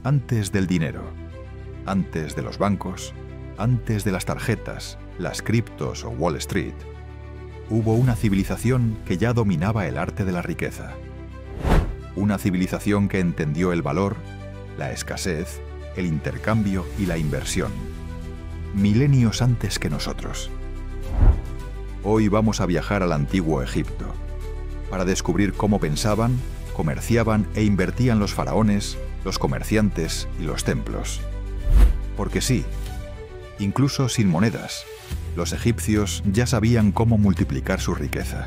Antes del dinero, antes de los bancos, antes de las tarjetas, las criptos o Wall Street, hubo una civilización que ya dominaba el arte de la riqueza. Una civilización que entendió el valor, la escasez, el intercambio y la inversión. Milenios antes que nosotros. Hoy vamos a viajar al antiguo Egipto para descubrir cómo pensaban, comerciaban e invertían los faraones, los comerciantes y los templos. Porque sí, incluso sin monedas, los egipcios ya sabían cómo multiplicar su riqueza.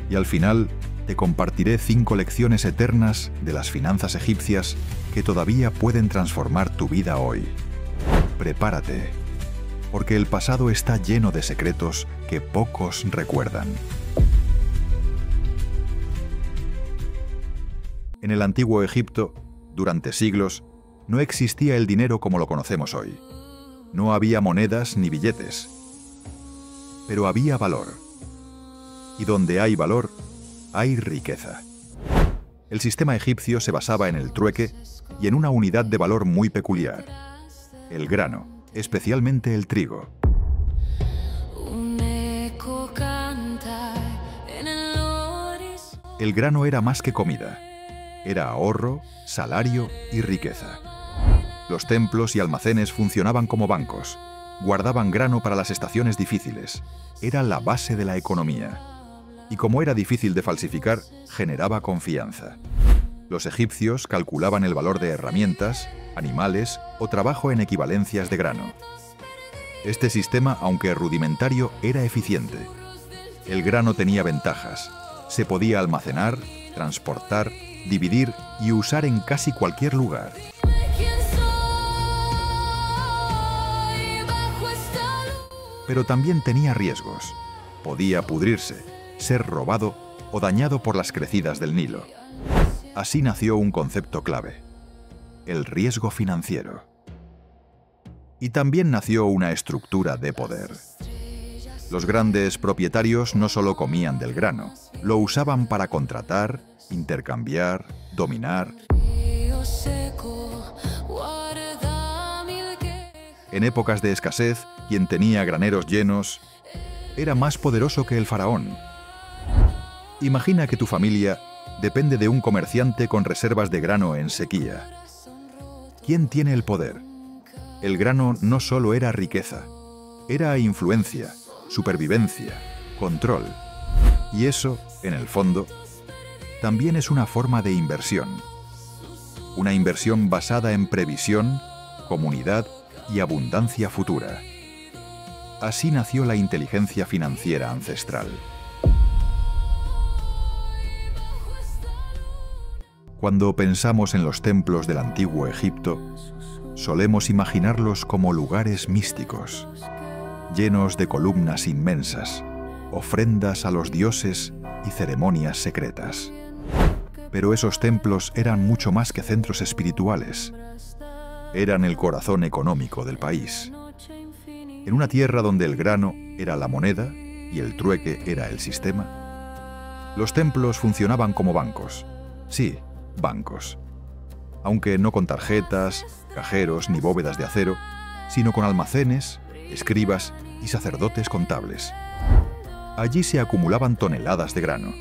Y al final te compartiré 5 lecciones eternas de las finanzas egipcias que todavía pueden transformar tu vida hoy. Prepárate, porque el pasado está lleno de secretos que pocos recuerdan. En el antiguo Egipto, durante siglos, no existía el dinero como lo conocemos hoy. No había monedas ni billetes. Pero había valor. Y donde hay valor, hay riqueza. El sistema egipcio se basaba en el trueque y en una unidad de valor muy peculiar: el grano, especialmente el trigo. El grano era más que comida. Era ahorro, salario y riqueza. Los templos y almacenes funcionaban como bancos. Guardaban grano para las estaciones difíciles. Era la base de la economía. Y como era difícil de falsificar, generaba confianza. Los egipcios calculaban el valor de herramientas, animales o trabajo en equivalencias de grano. Este sistema, aunque rudimentario, era eficiente. El grano tenía ventajas. Se podía almacenar, transportar, dividir y usar en casi cualquier lugar. Pero también tenía riesgos. Podía pudrirse, ser robado o dañado por las crecidas del Nilo. Así nació un concepto clave: el riesgo financiero. Y también nació una estructura de poder. Los grandes propietarios no solo comían del grano, lo usaban para contratar, intercambiar, dominar. En épocas de escasez, quien tenía graneros llenos era más poderoso que el faraón. Imagina que tu familia depende de un comerciante con reservas de grano en sequía. ¿Quién tiene el poder? El grano no solo era riqueza, era influencia, supervivencia, control. Y eso, en el fondo, también es una forma de inversión. Una inversión basada en previsión, comunidad y abundancia futura. Así nació la inteligencia financiera ancestral. Cuando pensamos en los templos del antiguo Egipto, solemos imaginarlos como lugares místicos, llenos de columnas inmensas, ofrendas a los dioses y ceremonias secretas. Pero esos templos eran mucho más que centros espirituales. Eran el corazón económico del país. En una tierra donde el grano era la moneda y el trueque era el sistema, los templos funcionaban como bancos. Sí, bancos. Aunque no con tarjetas, cajeros ni bóvedas de acero, sino con almacenes, escribas y sacerdotes contables. Allí se acumulaban toneladas de grano.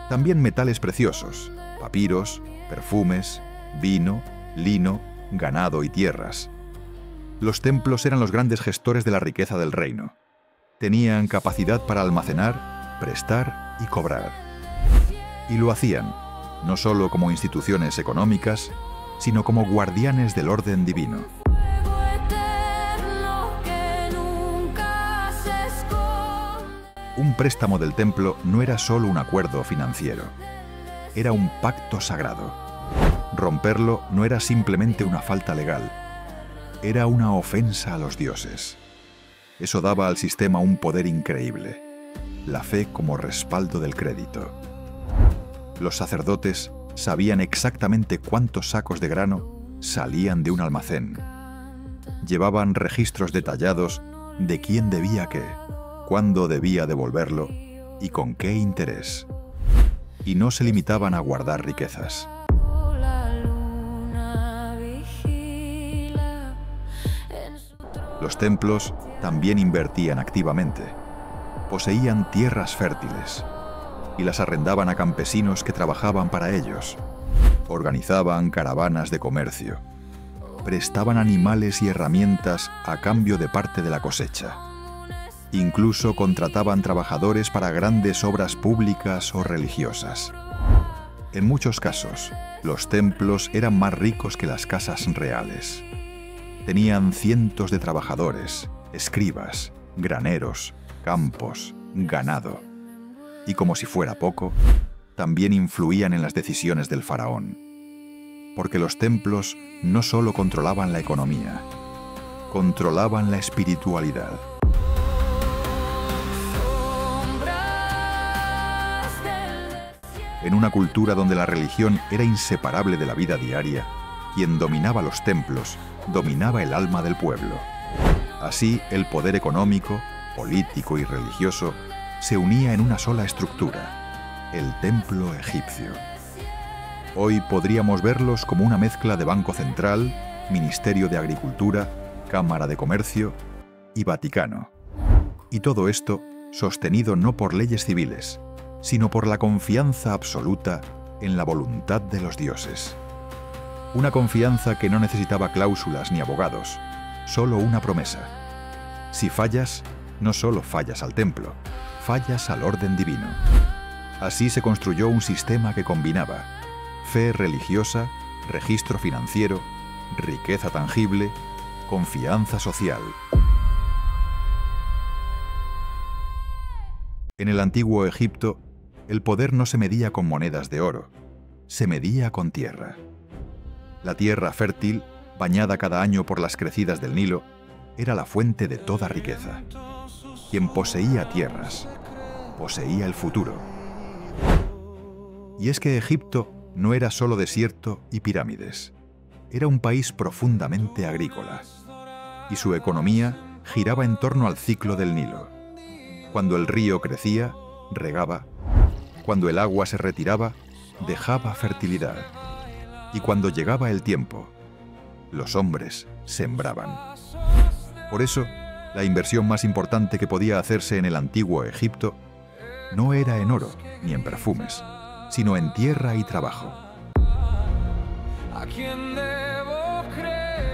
También metales preciosos, papiros, perfumes, vino, lino, ganado y tierras. Los templos eran los grandes gestores de la riqueza del reino. Tenían capacidad para almacenar, prestar y cobrar. Y lo hacían, no solo como instituciones económicas, sino como guardianes del orden divino. Un préstamo del templo no era solo un acuerdo financiero, era un pacto sagrado. Romperlo no era simplemente una falta legal, era una ofensa a los dioses. Eso daba al sistema un poder increíble, la fe como respaldo del crédito. Los sacerdotes sabían exactamente cuántos sacos de grano salían de un almacén. Llevaban registros detallados de quién debía qué, cuándo debía devolverlo y con qué interés. Y no se limitaban a guardar riquezas. Los templos también invertían activamente. Poseían tierras fértiles y las arrendaban a campesinos que trabajaban para ellos. Organizaban caravanas de comercio. Prestaban animales y herramientas a cambio de parte de la cosecha. Incluso contrataban trabajadores para grandes obras públicas o religiosas. En muchos casos, los templos eran más ricos que las casas reales. Tenían cientos de trabajadores, escribas, graneros, campos, ganado. Y como si fuera poco, también influían en las decisiones del faraón. Porque los templos no solo controlaban la economía, controlaban la espiritualidad. En una cultura donde la religión era inseparable de la vida diaria, quien dominaba los templos dominaba el alma del pueblo. Así, el poder económico, político y religioso se unía en una sola estructura, el templo egipcio. Hoy podríamos verlos como una mezcla de Banco Central, Ministerio de Agricultura, Cámara de Comercio y Vaticano. Y todo esto sostenido no por leyes civiles, sino por la confianza absoluta en la voluntad de los dioses. Una confianza que no necesitaba cláusulas ni abogados, solo una promesa. Si fallas, no solo fallas al templo, fallas al orden divino. Así se construyó un sistema que combinaba fe religiosa, registro financiero, riqueza tangible, confianza social. En el antiguo Egipto, el poder no se medía con monedas de oro, se medía con tierra. La tierra fértil, bañada cada año por las crecidas del Nilo, era la fuente de toda riqueza. Quien poseía tierras, poseía el futuro. Y es que Egipto no era solo desierto y pirámides. Era un país profundamente agrícola. Y su economía giraba en torno al ciclo del Nilo. Cuando el río crecía, regaba. Cuando el agua se retiraba, dejaba fertilidad. Y cuando llegaba el tiempo, los hombres sembraban. Por eso, la inversión más importante que podía hacerse en el antiguo Egipto no era en oro ni en perfumes, sino en tierra y trabajo. ¿A quién debo creer?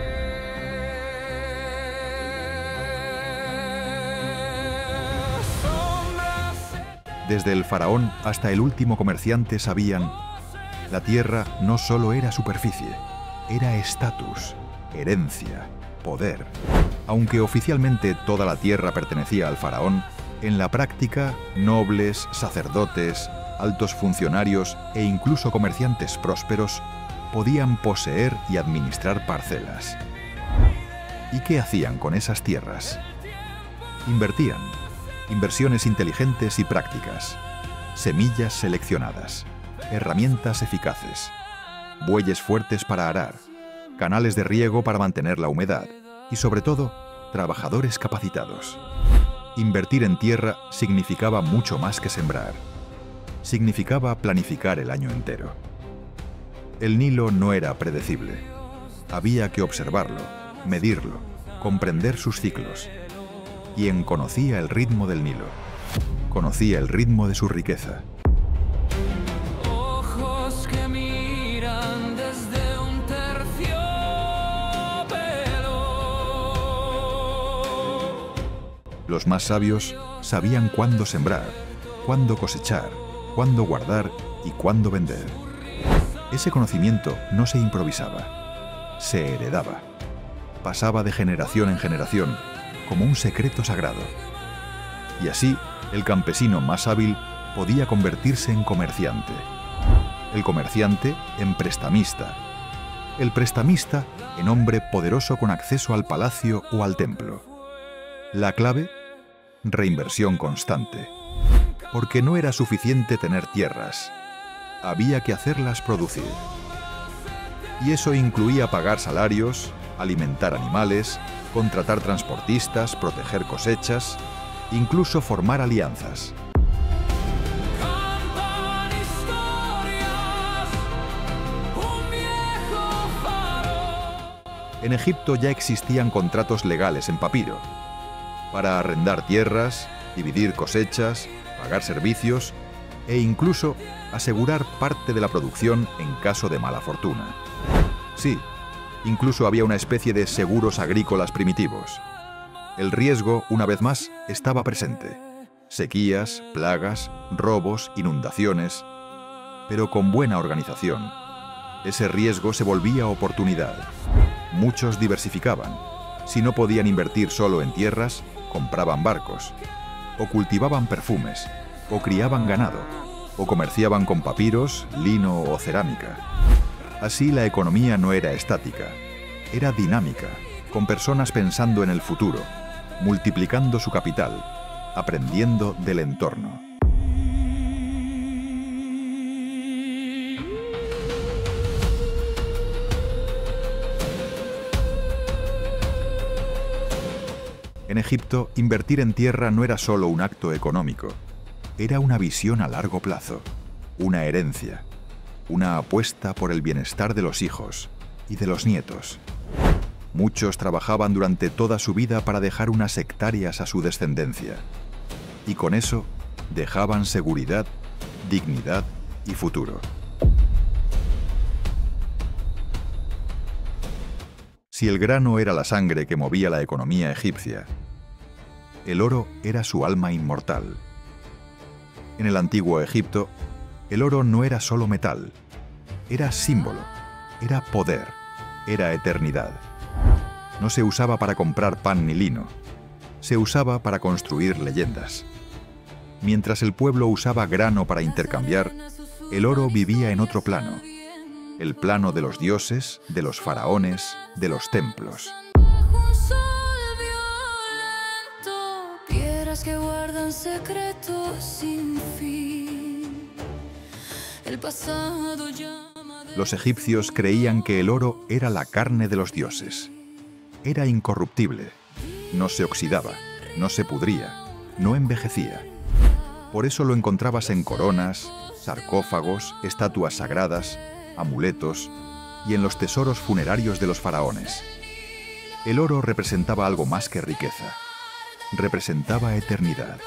Desde el faraón hasta el último comerciante sabían: la tierra no solo era superficie, era estatus, herencia, poder. Aunque oficialmente toda la tierra pertenecía al faraón, en la práctica, nobles, sacerdotes, altos funcionarios e incluso comerciantes prósperos podían poseer y administrar parcelas. ¿Y qué hacían con esas tierras? Invertían. Inversiones inteligentes y prácticas. Semillas seleccionadas. Herramientas eficaces. Bueyes fuertes para arar. Canales de riego para mantener la humedad. Y sobre todo, trabajadores capacitados. Invertir en tierra significaba mucho más que sembrar. Significaba planificar el año entero. El Nilo no era predecible. Había que observarlo, medirlo, comprender sus ciclos. Quien conocía el ritmo del Nilo, conocía el ritmo de su riqueza. Ojos que miran desde un terciopelo. Los más sabios sabían cuándo sembrar, cuándo cosechar, cuándo guardar y cuándo vender. Ese conocimiento no se improvisaba, se heredaba. Pasaba de generación en generación, como un secreto sagrado. Y así, el campesino más hábil podía convertirse en comerciante. El comerciante en prestamista. El prestamista en hombre poderoso con acceso al palacio o al templo. La clave: reinversión constante. Porque no era suficiente tener tierras. Había que hacerlas producir. Y eso incluía pagar salarios, alimentar animales, contratar transportistas, proteger cosechas, incluso formar alianzas. En Egipto ya existían contratos legales en papiro para arrendar tierras, dividir cosechas, pagar servicios e incluso asegurar parte de la producción en caso de mala fortuna. Sí, incluso había una especie de seguros agrícolas primitivos. El riesgo, una vez más, estaba presente. Sequías, plagas, robos, inundaciones. Pero con buena organización, ese riesgo se volvía oportunidad. Muchos diversificaban. Si no podían invertir solo en tierras, compraban barcos, o cultivaban perfumes, o criaban ganado, o comerciaban con papiros, lino o cerámica. Así la economía no era estática, era dinámica, con personas pensando en el futuro, multiplicando su capital, aprendiendo del entorno. En Egipto, invertir en tierra no era solo un acto económico, era una visión a largo plazo, una herencia, una apuesta por el bienestar de los hijos y de los nietos. Muchos trabajaban durante toda su vida para dejar unas hectáreas a su descendencia, y con eso dejaban seguridad, dignidad y futuro. Si el grano era la sangre que movía la economía egipcia, el oro era su alma inmortal. En el antiguo Egipto, el oro no era solo metal, era símbolo, era poder, era eternidad. No se usaba para comprar pan ni lino, se usaba para construir leyendas. Mientras el pueblo usaba grano para intercambiar, el oro vivía en otro plano, el plano de los dioses, de los faraones, de los templos. Que guardan secretos sin fin. El pasado llama de... Los egipcios creían que el oro era la carne de los dioses. Era incorruptible, no se oxidaba, no se pudría, no envejecía. Por eso lo encontrabas en coronas, sarcófagos, estatuas sagradas, amuletos y en los tesoros funerarios de los faraones. El oro representaba algo más que riqueza. Representaba eternidad.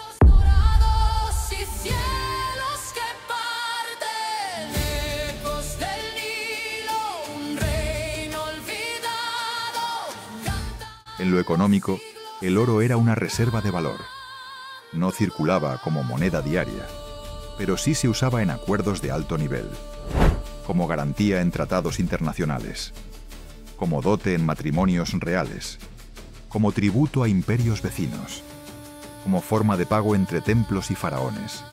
En lo económico, el oro era una reserva de valor. No circulaba como moneda diaria, pero sí se usaba en acuerdos de alto nivel, como garantía en tratados internacionales, como dote en matrimonios reales, como tributo a imperios vecinos, como forma de pago entre templos y faraones.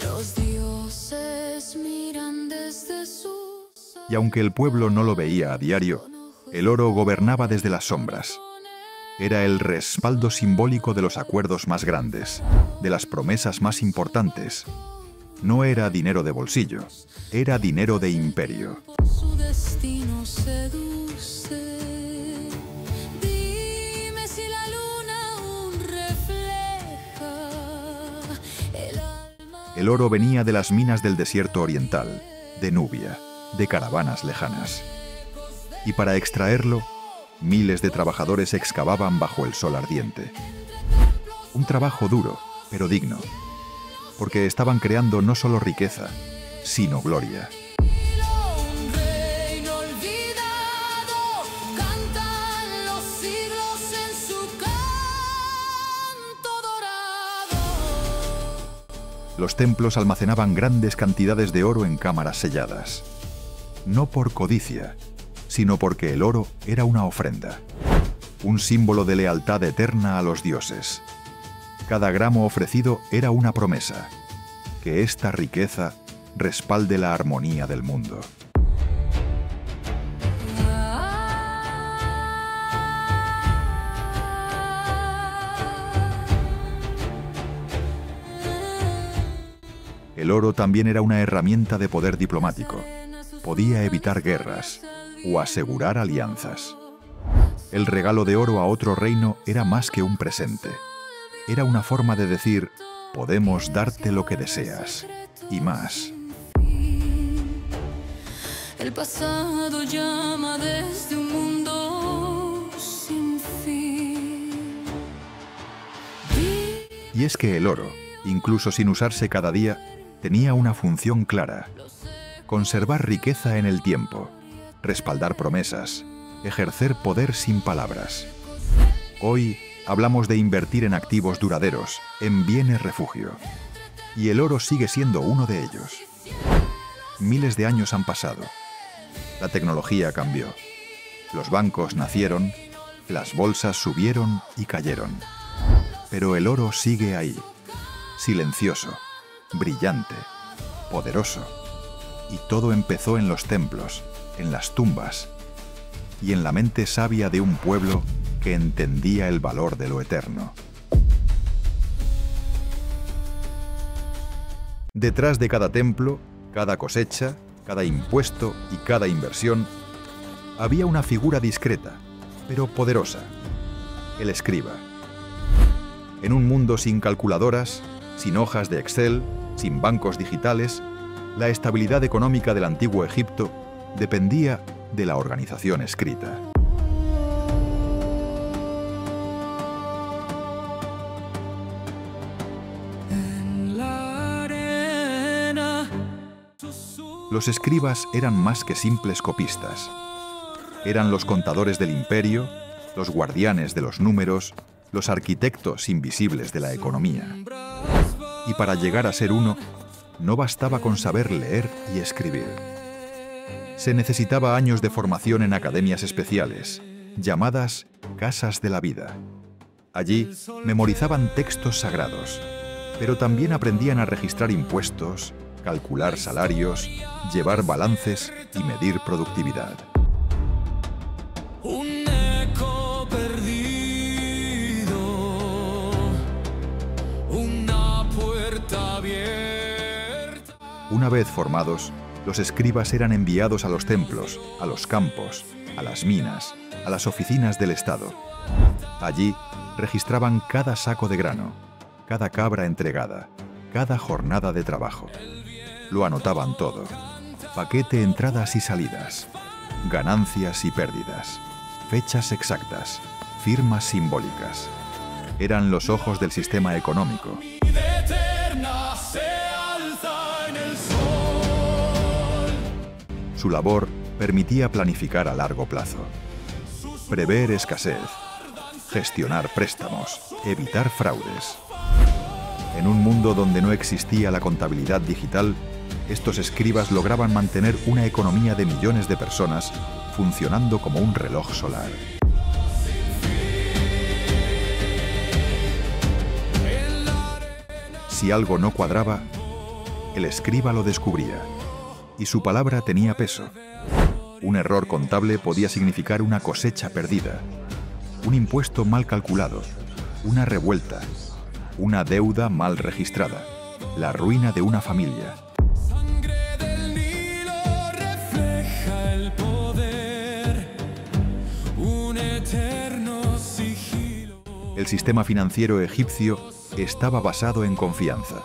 Los dioses miran desde sus... Y aunque el pueblo no lo veía a diario, el oro gobernaba desde las sombras. Era el respaldo simbólico de los acuerdos más grandes, de las promesas más importantes. No era dinero de bolsillo, era dinero de imperio. Su destino seduce. Dime si la luna aún refleja el alma. El oro venía de las minas del desierto oriental, de Nubia, de caravanas lejanas. Y para extraerlo, miles de trabajadores excavaban bajo el sol ardiente. Un trabajo duro, pero digno, porque estaban creando no solo riqueza, sino gloria. Un reino olvidado, cantan los siglos en su canto dorado. Los templos almacenaban grandes cantidades de oro en cámaras selladas. No por codicia, sino porque el oro era una ofrenda, un símbolo de lealtad eterna a los dioses. Cada gramo ofrecido era una promesa, que esta riqueza respalde la armonía del mundo. El oro también era una herramienta de poder diplomático. Podía evitar guerras o asegurar alianzas. El regalo de oro a otro reino era más que un presente. Era una forma de decir, podemos darte lo que deseas y más. El pasado llama desde un mundo sin fin. Y es que el oro, incluso sin usarse cada día, tenía una función clara: conservar riqueza en el tiempo, respaldar promesas, ejercer poder sin palabras. Hoy hablamos de invertir en activos duraderos, en bienes refugio. Y el oro sigue siendo uno de ellos. Miles de años han pasado. La tecnología cambió. Los bancos nacieron, las bolsas subieron y cayeron. Pero el oro sigue ahí, silencioso, brillante, poderoso. Y todo empezó en los templos, en las tumbas y en la mente sabia de un pueblo que entendía el valor de lo eterno. Detrás de cada templo, cada cosecha, cada impuesto y cada inversión, había una figura discreta, pero poderosa: el escriba. En un mundo sin calculadoras, sin hojas de Excel, sin bancos digitales, la estabilidad económica del antiguo Egipto dependía de la organización escrita. Los escribas eran más que simples copistas. Eran los contadores del imperio, los guardianes de los números, los arquitectos invisibles de la economía. Y para llegar a ser uno, no bastaba con saber leer y escribir. Se necesitaba años de formación en academias especiales, llamadas casas de la vida. Allí memorizaban textos sagrados, pero también aprendían a registrar impuestos, calcular salarios, llevar balances y medir productividad. Un eco perdido, una puerta abierta. Una vez formados, los escribas eran enviados a los templos, a los campos, a las minas, a las oficinas del Estado. Allí registraban cada saco de grano, cada cabra entregada, cada jornada de trabajo. Lo anotaban todo: paquete, entradas y salidas, ganancias y pérdidas, fechas exactas, firmas simbólicas. Eran los ojos del sistema económico. Su labor permitía planificar a largo plazo, prever escasez, gestionar préstamos, evitar fraudes. En un mundo donde no existía la contabilidad digital, estos escribas lograban mantener una economía de millones de personas funcionando como un reloj solar. Si algo no cuadraba, el escriba lo descubría, y su palabra tenía peso. Un error contable podía significar una cosecha perdida, un impuesto mal calculado, una revuelta, una deuda mal registrada, la ruina de una familia. El sistema financiero egipcio estaba basado en confianza,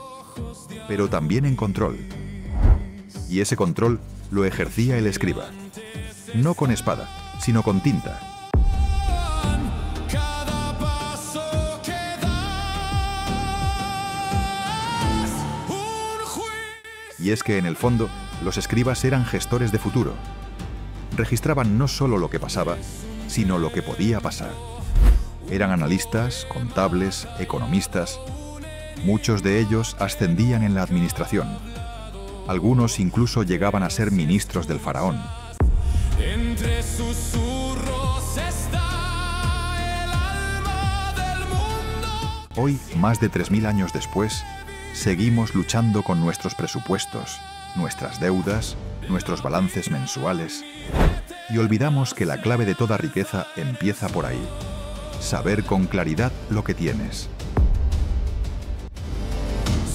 pero también en control. Y ese control lo ejercía el escriba, no con espada, sino con tinta. Y es que en el fondo, los escribas eran gestores de futuro. Registraban no solo lo que pasaba, sino lo que podía pasar. Eran analistas, contables, economistas. Muchos de ellos ascendían en la administración. Algunos incluso llegaban a ser ministros del faraón. Entre susurros está el alma del mundo. Hoy, más de 3000 años después, seguimos luchando con nuestros presupuestos, nuestras deudas, nuestros balances mensuales. Y olvidamos que la clave de toda riqueza empieza por ahí: saber con claridad lo que tienes.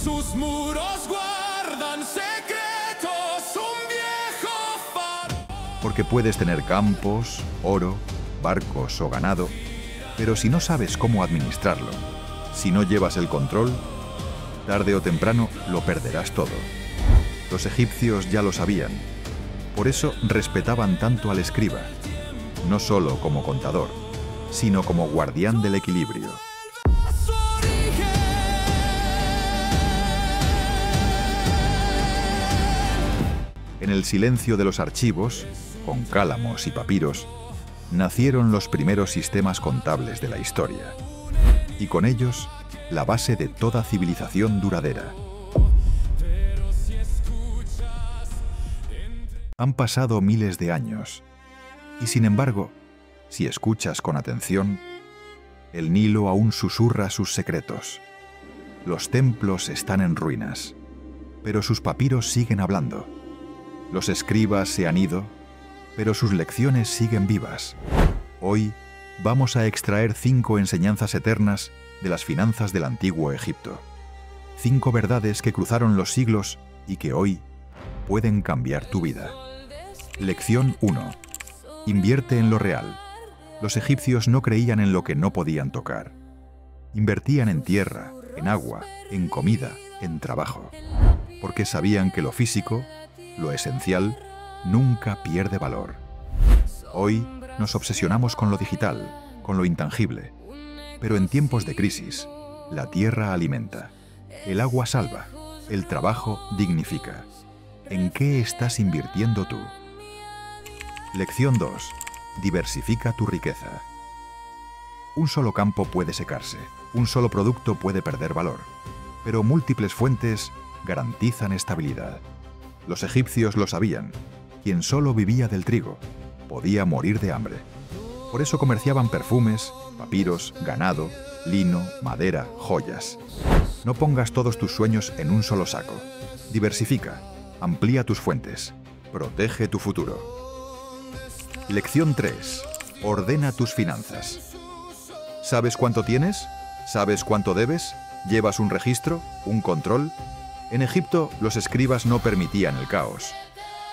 Sus muros guardan secretos, un viejo faro. Porque puedes tener campos, oro, barcos o ganado, pero si no sabes cómo administrarlo, si no llevas el control, Tarde o temprano lo perderás todo. Los egipcios ya lo sabían. Por eso respetaban tanto al escriba, no solo como contador, sino como guardián del equilibrio. Su origen. En el silencio de los archivos, con cálamos y papiros, nacieron los primeros sistemas contables de la historia, y con ellos, la base de toda civilización duradera. Han pasado miles de años, y sin embargo, si escuchas con atención, el Nilo aún susurra sus secretos. Los templos están en ruinas, pero sus papiros siguen hablando. Los escribas se han ido, pero sus lecciones siguen vivas. Hoy vamos a extraer 5 enseñanzas eternas de las finanzas del antiguo Egipto. 5 verdades que cruzaron los siglos y que hoy pueden cambiar tu vida. Lección 1. Invierte en lo real. Los egipcios no creían en lo que no podían tocar. Invertían en tierra, en agua, en comida, en trabajo, porque sabían que lo físico, lo esencial, nunca pierde valor. Hoy nos obsesionamos con lo digital, con lo intangible, pero en tiempos de crisis, la tierra alimenta, el agua salva, el trabajo dignifica. ¿En qué estás invirtiendo tú? Lección 2. Diversifica tu riqueza. Un solo campo puede secarse, un solo producto puede perder valor, pero múltiples fuentes garantizan estabilidad. Los egipcios lo sabían. Quien solo vivía del trigo podía morir de hambre. Por eso comerciaban perfumes, papiros, ganado, lino, madera, joyas. No pongas todos tus sueños en un solo saco. Diversifica, amplía tus fuentes, protege tu futuro. Lección 3. Ordena tus finanzas. ¿Sabes cuánto tienes? ¿Sabes cuánto debes? ¿Llevas un registro? ¿Un control? En Egipto, los escribas no permitían el caos.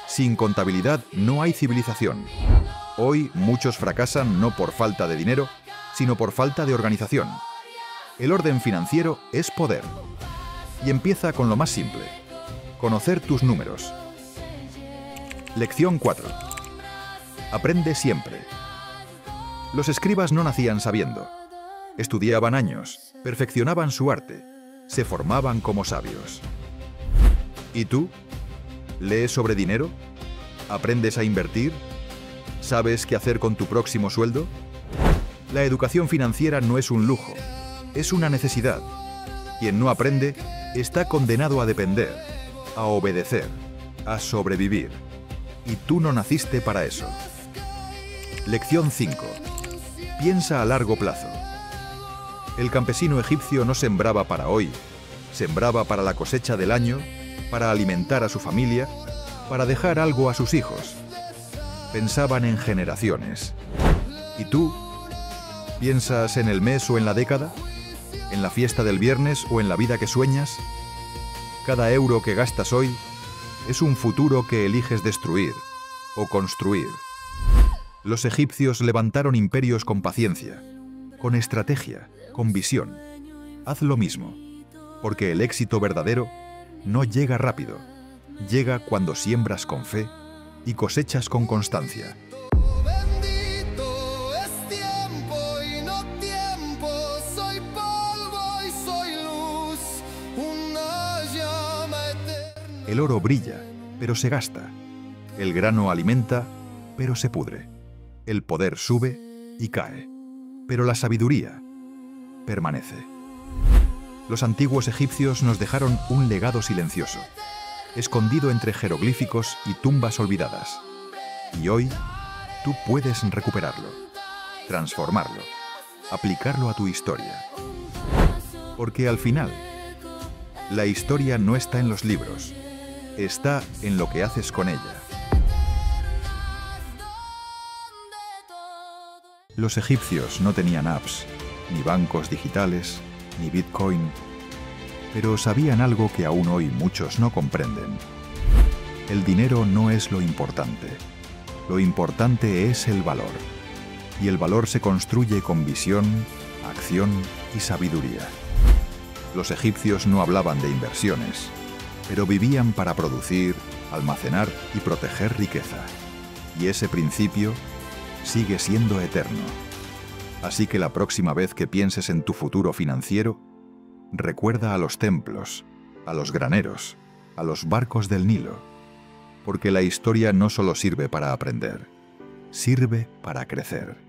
Sin contabilidad no hay civilización. Hoy muchos fracasan no por falta de dinero, sino por falta de organización. El orden financiero es poder. Y empieza con lo más simple: conocer tus números. Lección 4. Aprende siempre. Los escribas no nacían sabiendo. Estudiaban años, perfeccionaban su arte, se formaban como sabios. ¿Y tú? ¿Lees sobre dinero? ¿Aprendes a invertir? ¿Sabes qué hacer con tu próximo sueldo? La educación financiera no es un lujo, es una necesidad. Quien no aprende está condenado a depender, a obedecer, a sobrevivir. Y tú no naciste para eso. Lección 5. Piensa a largo plazo. El campesino egipcio no sembraba para hoy, sembraba para la cosecha del año, para alimentar a su familia, para dejar algo a sus hijos. Pensaban en generaciones. ¿Y tú? ¿Piensas en el mes o en la década? ¿En la fiesta del viernes o en la vida que sueñas? Cada euro que gastas hoy es un futuro que eliges destruir o construir. Los egipcios levantaron imperios con paciencia, con estrategia, con visión. Haz lo mismo, porque el éxito verdadero no llega rápido, llega cuando siembras con fe y cosechas con constancia. Bendito es tiempo y no tiempo, soy polvo y soy luz, una llama eterna. El oro brilla, pero se gasta. El grano alimenta, pero se pudre. El poder sube y cae, pero la sabiduría permanece. Los antiguos egipcios nos dejaron un legado silencioso, escondido entre jeroglíficos y tumbas olvidadas. Y hoy, tú puedes recuperarlo, transformarlo, aplicarlo a tu historia. Porque al final, la historia no está en los libros, está en lo que haces con ella. Los egipcios no tenían apps, ni bancos digitales, ni Bitcoin, pero sabían algo que aún hoy muchos no comprenden. El dinero no es lo importante es el valor, y el valor se construye con visión, acción y sabiduría. Los egipcios no hablaban de inversiones, pero vivían para producir, almacenar y proteger riqueza. Y ese principio sigue siendo eterno. Así que la próxima vez que pienses en tu futuro financiero, recuerda a los templos, a los graneros, a los barcos del Nilo, porque la historia no solo sirve para aprender, sirve para crecer.